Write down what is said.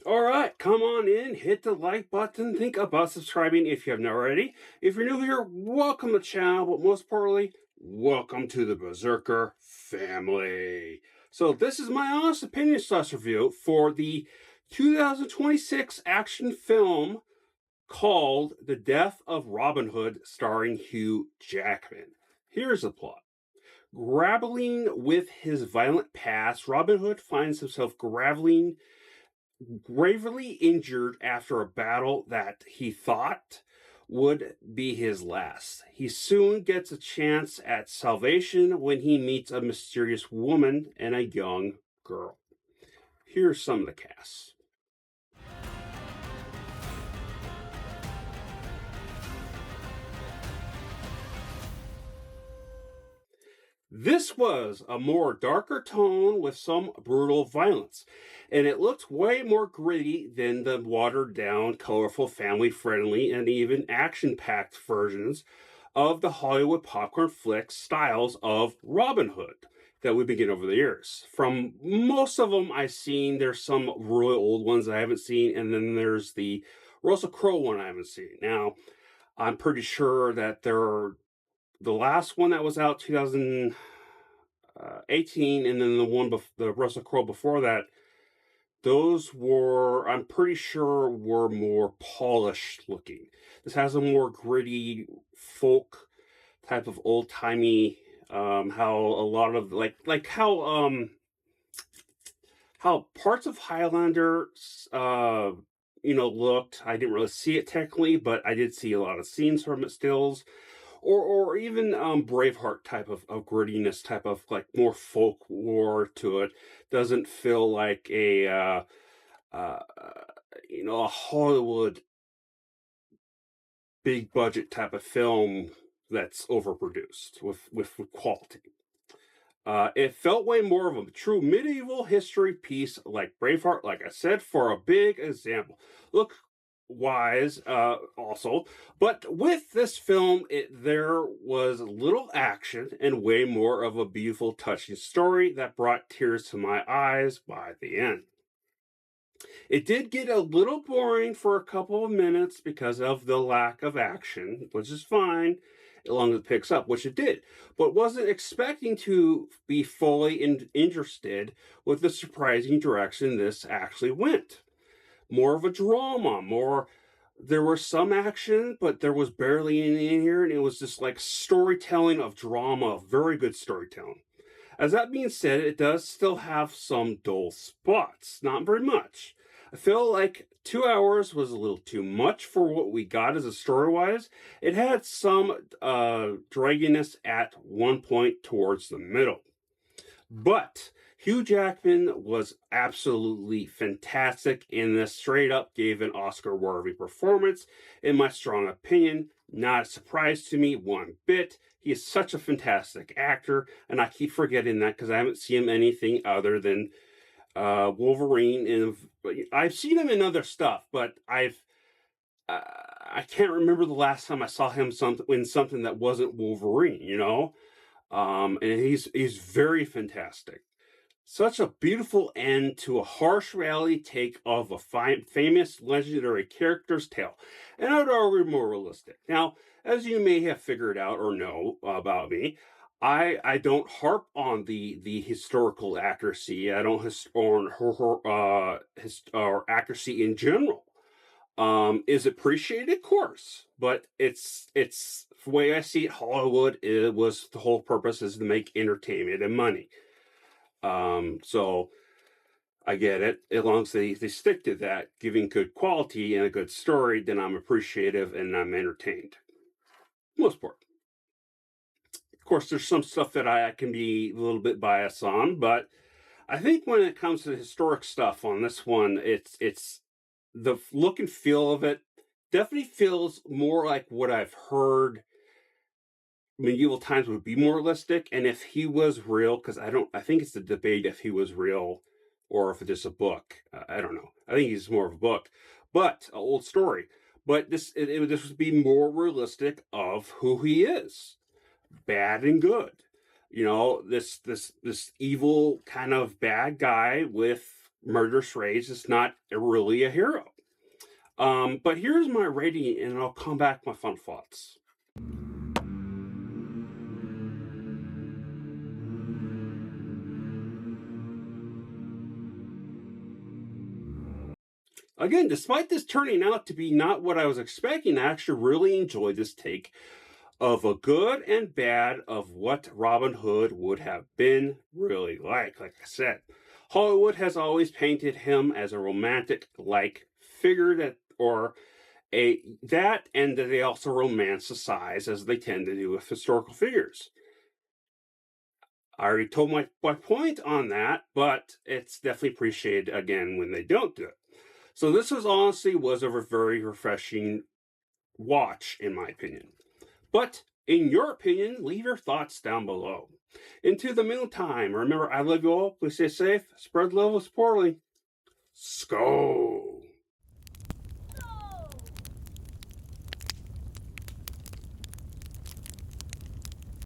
All right, come on in, hit the like button, think about subscribing if you haven't already. If you're new here, welcome to the channel, but most importantly, welcome to the Berserker family. So this is my honest opinion slash review for the 2026 action film called The Death of Robin Hood, starring Hugh Jackman. Here's the plot. Grappling with his violent past, Robin Hood finds himself gravely injured after a battle that he thought would be his last. He soon gets a chance at salvation when he meets a mysterious woman and a young girl. Here's some of the cast. This was a more darker tone with some brutal violence, and it looked way more gritty than the watered down, colorful, family friendly, and even action packed versions of the Hollywood popcorn flick styles of Robin Hood that we've been getting over the years. From most of them I've seen, there's some really old ones I haven't seen, and then there's the Russell Crowe one I haven't seen. Now, I'm pretty sure that the last one that was out 2018, and then the Russell Crowe before that, those were, I'm pretty sure, were more polished looking. This has a more gritty folk type of old timey, how a lot of how parts of Highlander looked. I didn't really see it technically, but I did see a lot of scenes from it, stills, or even Braveheart type of grittiness, type of like more folklore to it. Doesn't feel like a a Hollywood big budget type of film that's overproduced with quality. It felt way more of a true medieval history piece like Braveheart, like I said, for a big example. Look wise also, but with this film, there was little action and way more of a beautiful, touching story that brought tears to my eyes by the end. It did get a little boring for a couple of minutes because of the lack of action, which is fine as long as it picks up, which it did, but wasn't expecting to be fully interested with the surprising direction this actually went. More of a drama, there was some action, but there was barely any in here, and it was just like storytelling of drama, very good storytelling. As that being said, it does still have some dull spots, not very much. I feel like 2 hours was a little too much for what we got as a story-wise. It had some dragginess at one point towards the middle. But Hugh Jackman was absolutely fantastic in this, straight up gave an Oscar-worthy performance, in my strong opinion. Not a surprise to me one bit. He is such a fantastic actor, and I keep forgetting that because I haven't seen him anything other than Wolverine. And I've seen him in other stuff, but I can't remember the last time I saw him in something that wasn't Wolverine. And he's very fantastic. Such a beautiful end to a harsh reality take of a famous legendary character's tale, and I would argue more realistic. Now, as you may have figured out or know about me, I don't harp on the historical accuracy. I don't or accuracy in general. Is appreciated, of course, but it's the way I see it. Hollywood, it was the whole purpose is to make entertainment and money. So I get it. As long as they stick to that, giving good quality and a good story, then I'm appreciative and I'm entertained. Most part. Of course, there's some stuff that I can be a little bit biased on, but I think when it comes to the historic stuff on this one, it's the look and feel of it definitely feels more like what I've heard medieval times would be more realistic. And if he was real, because I think it's the debate if he was real or if it's just a book. I don't know. I think he's more of a book, but an old story. But this would be more realistic of who he is, bad and good. This evil kind of bad guy with murderous rage is not really a hero. But here's my rating, and I'll come back with my fun thoughts. Again, despite this turning out to be not what I was expecting, I actually really enjoyed this take of a good and bad of what Robin Hood would have been really like. Like I said, Hollywood has always painted him as a romantic like figure and that they also romanticize as they tend to do with historical figures. I already told my point on that, but it's definitely appreciated again when they don't do it. So this was a very refreshing watch, in my opinion. But in your opinion, leave your thoughts down below. Into the meantime, remember, I love you all. Please stay safe. Spread love with poorly. Skull.